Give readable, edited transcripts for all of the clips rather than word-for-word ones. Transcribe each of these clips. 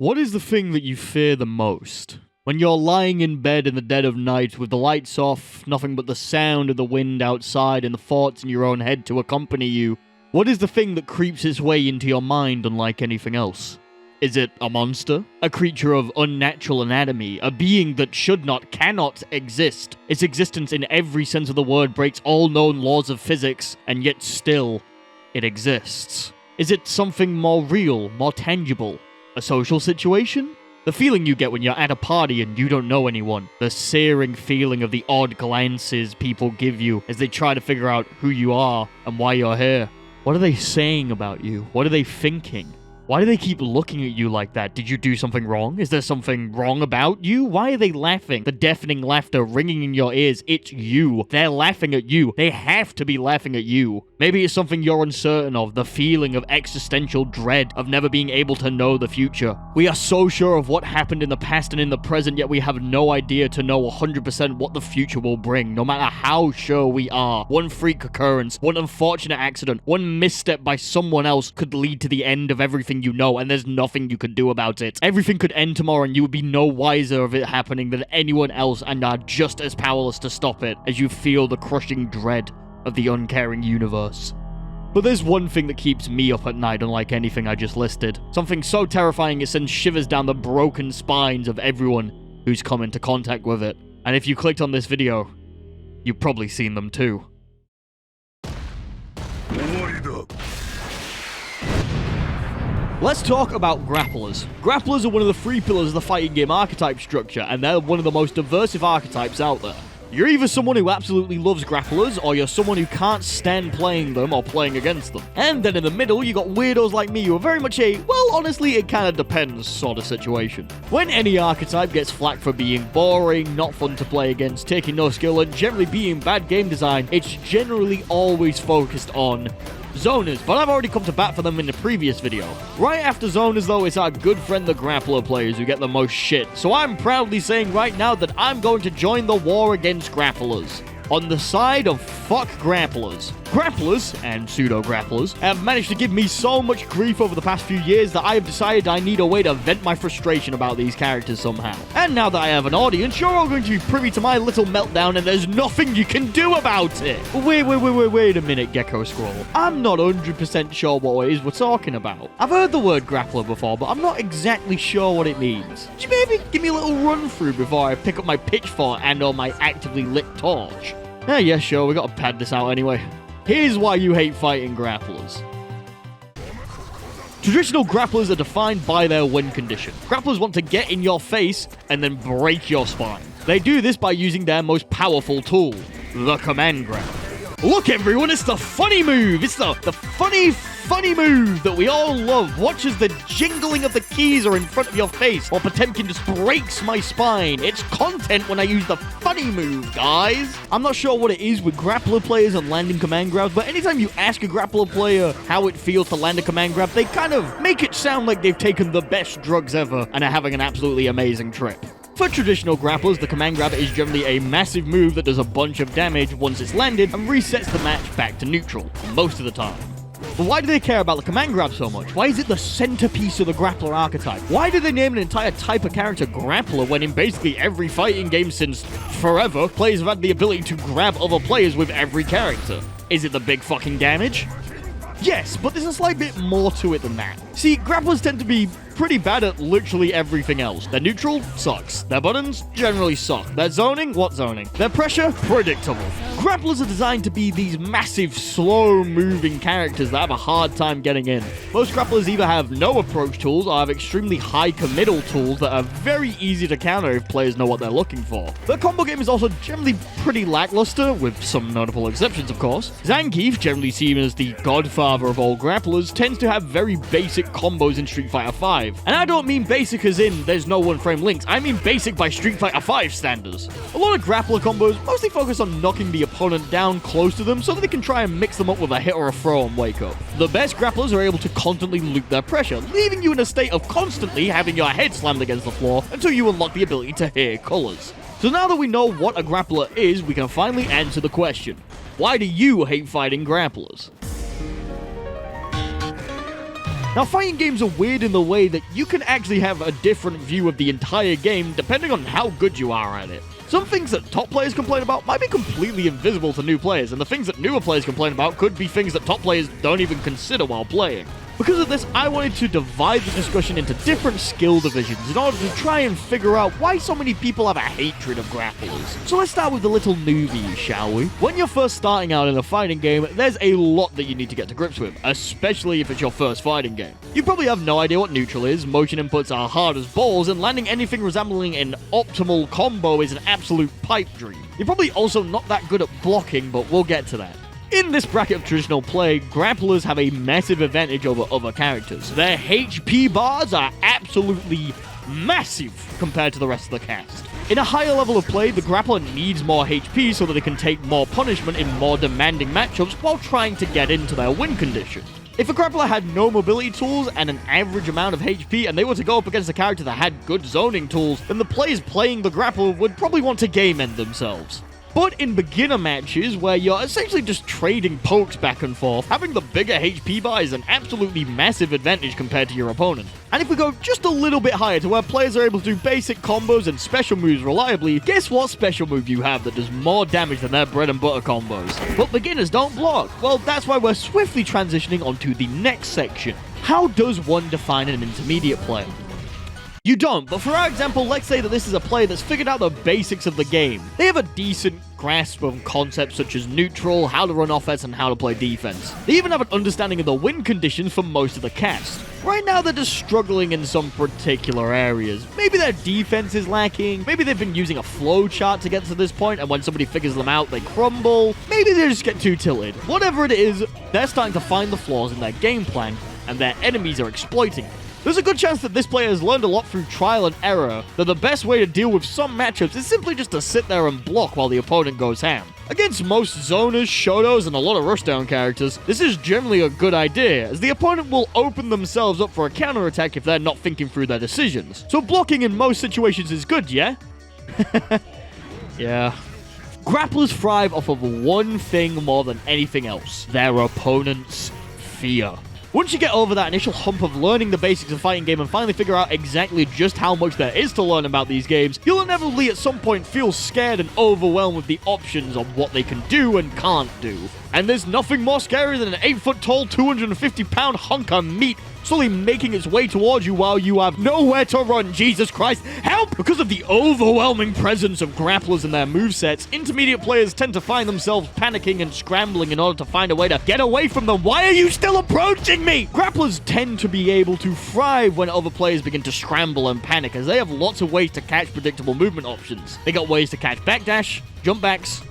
What is the thing that you fear the most? When you're lying in bed in the dead of night with the lights off, nothing but the sound of the wind outside and the thoughts in your own head to accompany you, what is the thing that creeps its way into your mind unlike anything else? Is it a monster? A creature of unnatural anatomy? A being that should not, cannot exist? Its existence in every sense of the word breaks all known laws of physics, and yet still, it exists. Is it something more real, more tangible? A social situation? The feeling you get when you're at a party and you don't know anyone. The searing feeling of the odd glances people give you as they try to figure out who you are and why you're here. What are they saying about you? What are they thinking? Why do they keep looking at you like that? Did you do something wrong? Is there something wrong about you? Why are they laughing? The deafening laughter ringing in your ears. It's you. They're laughing at you. They have to be laughing at you. Maybe it's something you're uncertain of. The feeling of existential dread of never being able to know the future. We are so sure of what happened in the past and in the present, yet we have no idea to know 100% what the future will bring, no matter how sure we are. One freak occurrence, one unfortunate accident, one misstep by someone else could lead to the end of everything you know, and there's nothing you can do about it. Everything could end tomorrow and you would be no wiser of it happening than anyone else and are just as powerless to stop it as you feel the crushing dread of the uncaring universe. But there's one thing that keeps me up at night unlike anything I just listed. Something so terrifying it sends shivers down the broken spines of everyone who's come into contact with it. And if you clicked on this video, you've probably seen them too. Let's talk about grapplers. Grapplers are one of the three pillars of the fighting game archetype structure, and they're one of the most diversive archetypes out there. You're either someone who absolutely loves grapplers, or you're someone who can't stand playing them or playing against them. And then in the middle, you got weirdos like me who are very much a, well, honestly, it kinda depends sort of situation. When any archetype gets flack for being boring, not fun to play against, taking no skill, and generally being bad game design, it's generally always focused on zoners, but I've already come to bat for them in the previous video. Right after zoners though, it's our good friend the grappler players who get the most shit, so I'm proudly saying right now that I'm going to join the war against grapplers. On the side of fuck grapplers. Grapplers, and pseudo-grapplers, have managed to give me so much grief over the past few years that I have decided I need a way to vent my frustration about these characters somehow. And now that I have an audience, you're all going to be privy to my little meltdown and there's nothing you can do about it. Wait a minute, GekkoSquirrel. I'm not 100% sure what it is we're talking about. I've heard the word grappler before, but I'm not exactly sure what it means. Could you maybe give me a little run through before I pick up my pitchfork and or my actively lit torch? Yeah, sure, we gotta pad this out anyway. Here's why you hate fighting grapplers. Traditional grapplers are defined by their win condition. Grapplers want to get in your face and then break your spine. They do this by using their most powerful tool, the command grab. Look everyone, it's the funny move! It's the funny move that we all love. Watch as the jingling of the keys are in front of your face while Potemkin just breaks my spine. It's content when I use the funny move, guys. I'm not sure what it is with grappler players and landing command grabs, but anytime you ask a grappler player how it feels to land a command grab, they kind of make it sound like they've taken the best drugs ever and are having an absolutely amazing trip. For traditional grapplers, the command grab is generally a massive move that does a bunch of damage once it's landed and resets the match back to neutral, most of the time. But why do they care about the command grab so much? Why is it the centerpiece of the grappler archetype? Why do they name an entire type of character grappler when in basically every fighting game since forever, players have had the ability to grab other players with every character? Is it the big fucking damage? Yes, but there's a slight bit more to it than that. See, grapplers tend to be pretty bad at literally everything else. Their neutral sucks. Their buttons generally suck. Their zoning? What zoning? Their pressure? Predictable. Grapplers are designed to be these massive, slow-moving characters that have a hard time getting in. Most grapplers either have no approach tools or have extremely high committal tools that are very easy to counter if players know what they're looking for. The combo game is also generally pretty lackluster, with some notable exceptions of course. Zangief, generally seen as the godfather of all grapplers, tends to have very basic combos in Street Fighter V. And I don't mean basic as in there's no one-frame links, I mean basic by Street Fighter V standards. A lot of grappler combos mostly focus on knocking the opponent down close to them so that they can try and mix them up with a hit or a throw and wake up. The best grapplers are able to constantly loop their pressure, leaving you in a state of constantly having your head slammed against the floor until you unlock the ability to hear colors. So now that we know what a grappler is, we can finally answer the question. Why do you hate fighting grapplers? Now, fighting games are weird in the way that you can actually have a different view of the entire game depending on how good you are at it. Some things that top players complain about might be completely invisible to new players, and the things that newer players complain about could be things that top players don't even consider while playing. Because of this, I wanted to divide the discussion into different skill divisions in order to try and figure out why so many people have a hatred of grapplers. So let's start with the little newbies, shall we? When you're first starting out in a fighting game, there's a lot that you need to get to grips with, especially if it's your first fighting game. You probably have no idea what neutral is, motion inputs are hard as balls, and landing anything resembling an optimal combo is an absolute pipe dream. You're probably also not that good at blocking, but we'll get to that. In this bracket of traditional play, grapplers have a massive advantage over other characters. Their HP bars are absolutely massive compared to the rest of the cast. In a higher level of play, the grappler needs more HP so that they can take more punishment in more demanding matchups while trying to get into their win condition. If a grappler had no mobility tools and an average amount of HP and they were to go up against a character that had good zoning tools, then the players playing the grappler would probably want to game end themselves. But in beginner matches, where you're essentially just trading pokes back and forth, having the bigger HP bar is an absolutely massive advantage compared to your opponent. And if we go just a little bit higher to where players are able to do basic combos and special moves reliably, guess what special move you have that does more damage than their bread and butter combos? But beginners don't block. Well, that's why we're swiftly transitioning onto the next section. How does one define an intermediate player? You don't, but for our example, let's say that this is a player that's figured out the basics of the game. They have a decent grasp of concepts such as neutral, how to run offense, and how to play defense. They even have an understanding of the win conditions for most of the cast. Right now, they're just struggling in some particular areas. Maybe their defense is lacking, maybe they've been using a flow chart to get to this point, and when somebody figures them out, they crumble. Maybe they just get too tilted. Whatever it is, they're starting to find the flaws in their game plan, and their enemies are exploiting it. There's a good chance that this player has learned a lot through trial and error, that the best way to deal with some matchups is simply just to sit there and block while the opponent goes ham. Against most zoners, shotos, and a lot of rushdown characters, this is generally a good idea, as the opponent will open themselves up for a counterattack if they're not thinking through their decisions. So blocking in most situations is good, yeah? Yeah. Grapplers thrive off of one thing more than anything else: their opponent's fear. Once you get over that initial hump of learning the basics of fighting game and finally figure out exactly just how much there is to learn about these games, you'll inevitably at some point feel scared and overwhelmed with the options on what they can do and can't do. And there's nothing more scary than an 8-foot-tall, 250-pound hunk of meat slowly making its way towards you while you have nowhere to run. Jesus Christ, help! Because of the overwhelming presence of grapplers and their movesets, intermediate players tend to find themselves panicking and scrambling in order to find a way to get away from them. Why are you still approaching me? Grapplers tend to be able to thrive when other players begin to scramble and panic, as they have lots of ways to catch predictable movement options. They got ways to catch backdash, jump backs.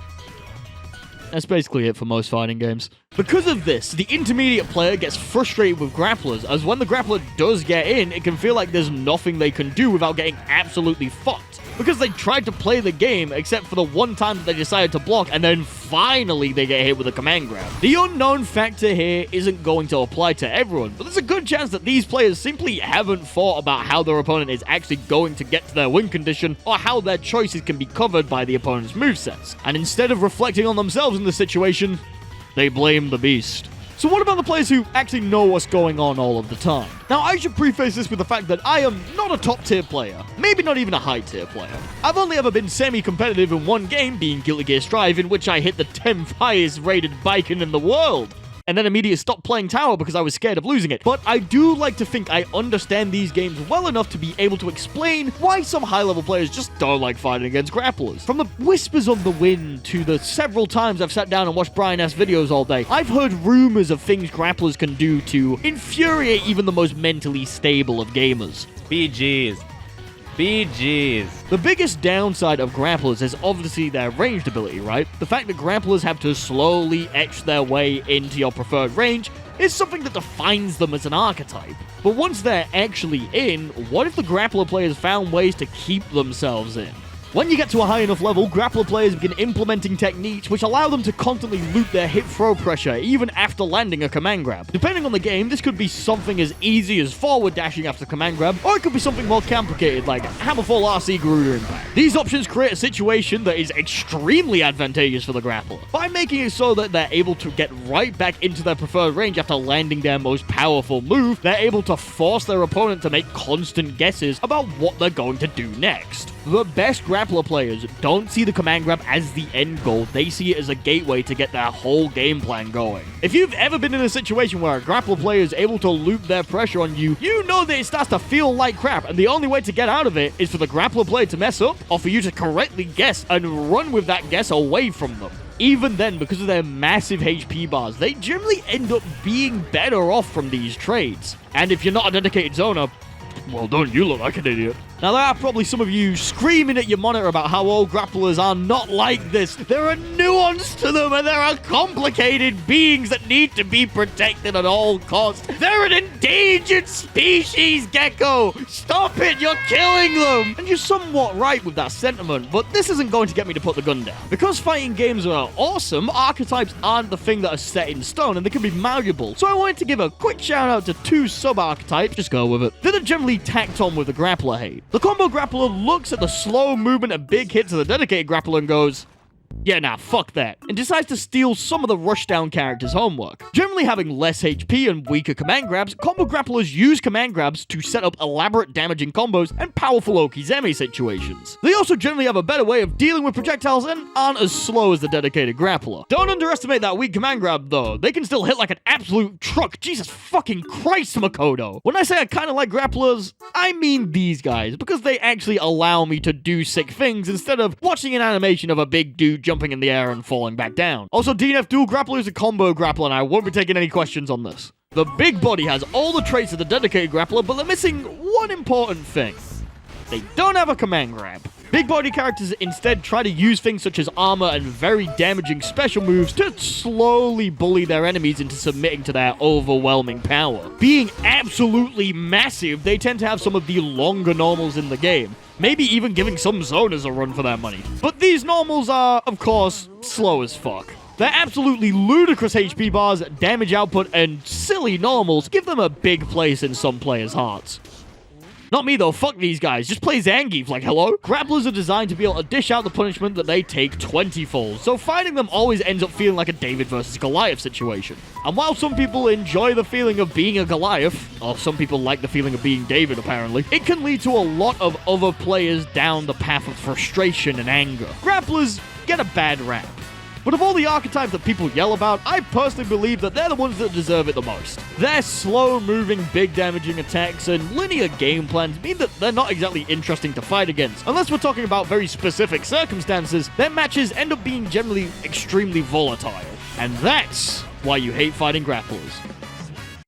That's basically it for most fighting games. Because of this, the intermediate player gets frustrated with grapplers, as when the grappler does get in, it can feel like there's nothing they can do without getting absolutely fucked. Because they tried to play the game, except for the one time that they decided to block, and then finally they get hit with a command grab. The unknown factor here isn't going to apply to everyone, but there's a good chance that these players simply haven't thought about how their opponent is actually going to get to their win condition, or how their choices can be covered by the opponent's movesets. And instead of reflecting on themselves in the situation, they blame the beast. So what about the players who actually know what's going on all of the time? Now, I should preface this with the fact that I am not a top-tier player. Maybe not even a high-tier player. I've only ever been semi-competitive in one game, being Guilty Gear Strive, in which I hit the 10th highest rated Baiken in the world, and then immediately stopped playing Tower because I was scared of losing it. But I do like to think I understand these games well enough to be able to explain why some high-level players just don't like fighting against grapplers. From the whispers on the wind to the several times I've sat down and watched Brian S. videos all day, I've heard rumors of things grapplers can do to infuriate even the most mentally stable of gamers. BGs. The biggest downside of grapplers is obviously their ranged ability, right? The fact that grapplers have to slowly etch their way into your preferred range is something that defines them as an archetype. But once they're actually in, what if the grappler players found ways to keep themselves in? When you get to a high enough level, grappler players begin implementing techniques which allow them to constantly loop their hip throw pressure even after landing a command grab. Depending on the game, this could be something as easy as forward dashing after command grab, or it could be something more complicated like Hammerfall RC Garuda Impact. These options create a situation that is extremely advantageous for the grappler, by making it so that they're able to get right back into their preferred range after landing their most powerful move. They're able to force their opponent to make constant guesses about what they're going to do next. The best grappler players don't see the command grab as the end goal, they see it as a gateway to get their whole game plan going. If you've ever been in a situation where a grappler player is able to loop their pressure on you, you know that it starts to feel like crap, and the only way to get out of it is for the grappler player to mess up, or for you to correctly guess and run with that guess away from them. Even then, because of their massive HP bars, they generally end up being better off from these trades. And if you're not a dedicated zoner, well, don't you look like an idiot. Now, there are probably some of you screaming at your monitor about how all grapplers are not like this. There are nuance to them, and there are complicated beings that need to be protected at all costs. They're an endangered species, Gekko! Stop it, you're killing them! And you're somewhat right with that sentiment, but this isn't going to get me to put the gun down. Because fighting games are awesome, archetypes aren't the thing that are set in stone, and they can be malleable. So I wanted to give a quick shout out to 2 sub-archetypes, just go with it, that are generally tacked on with the grappler hate. The combo grappler looks at the slow movement and big hits of the dedicated grappler and goes, yeah, nah, fuck that, and decides to steal some of the rushdown character's homework. Generally having less HP and weaker command grabs, combo grapplers use command grabs to set up elaborate damaging combos and powerful Okizeme situations. They also generally have a better way of dealing with projectiles and aren't as slow as the dedicated grappler. Don't underestimate that weak command grab though, they can still hit like an absolute truck. Jesus fucking Christ, Makoto. When I say I kinda like grapplers, I mean these guys, because they actually allow me to do sick things instead of watching an animation of a big dude jumping in the air and falling back down. Also, DNF Dual Grappler is a combo grappler, and I won't be taking any questions on this. The big body has all the traits of the dedicated grappler, but they're missing one important thing. They don't have a command grab. Big body characters instead try to use things such as armor and very damaging special moves to slowly bully their enemies into submitting to their overwhelming power. Being absolutely massive, they tend to have some of the longer normals in the game, maybe even giving some zoners a run for their money. But these normals are, of course, slow as fuck. Their absolutely ludicrous HP bars, damage output, and silly normals give them a big place in some players' hearts. Not me though, fuck these guys, just play Zangief, like hello? Grapplers are designed to be able to dish out the punishment that they take 20-fold, so fighting them always ends up feeling like a David versus Goliath situation. And while some people enjoy the feeling of being a Goliath, or some people like the feeling of being David apparently, it can lead to a lot of other players down the path of frustration and anger. Grapplers get a bad rap. But of all the archetypes that people yell about, I personally believe that they're the ones that deserve it the most. Their slow-moving, big damaging attacks and linear game plans mean that they're not exactly interesting to fight against. Unless we're talking about very specific circumstances, their matches end up being generally extremely volatile. And that's why you hate fighting grapplers.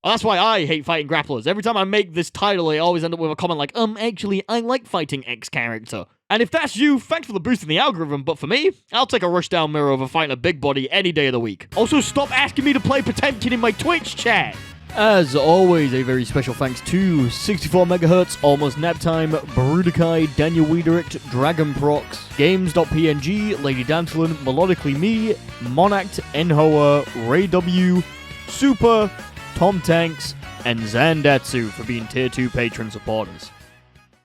That's why I hate fighting grapplers. Every time I make this title, I always end up with a comment like, actually, I like fighting X character. And if that's you, thanks for the boost in the algorithm, but for me, I'll take a rushdown mirror over fighting a big body any day of the week. Also, stop asking me to play Potemkin in my Twitch chat! As always, a very special thanks to 64MHz, Almost Nap Time, Brudikai, Daniel Wiedericht, Dragon Prox, Games.png, Lady Dancelin, Melodically Me, Monact, Enhoa, Ray W, Super, Tom Tanks, and Zandatsu for being Tier 2 patron supporters.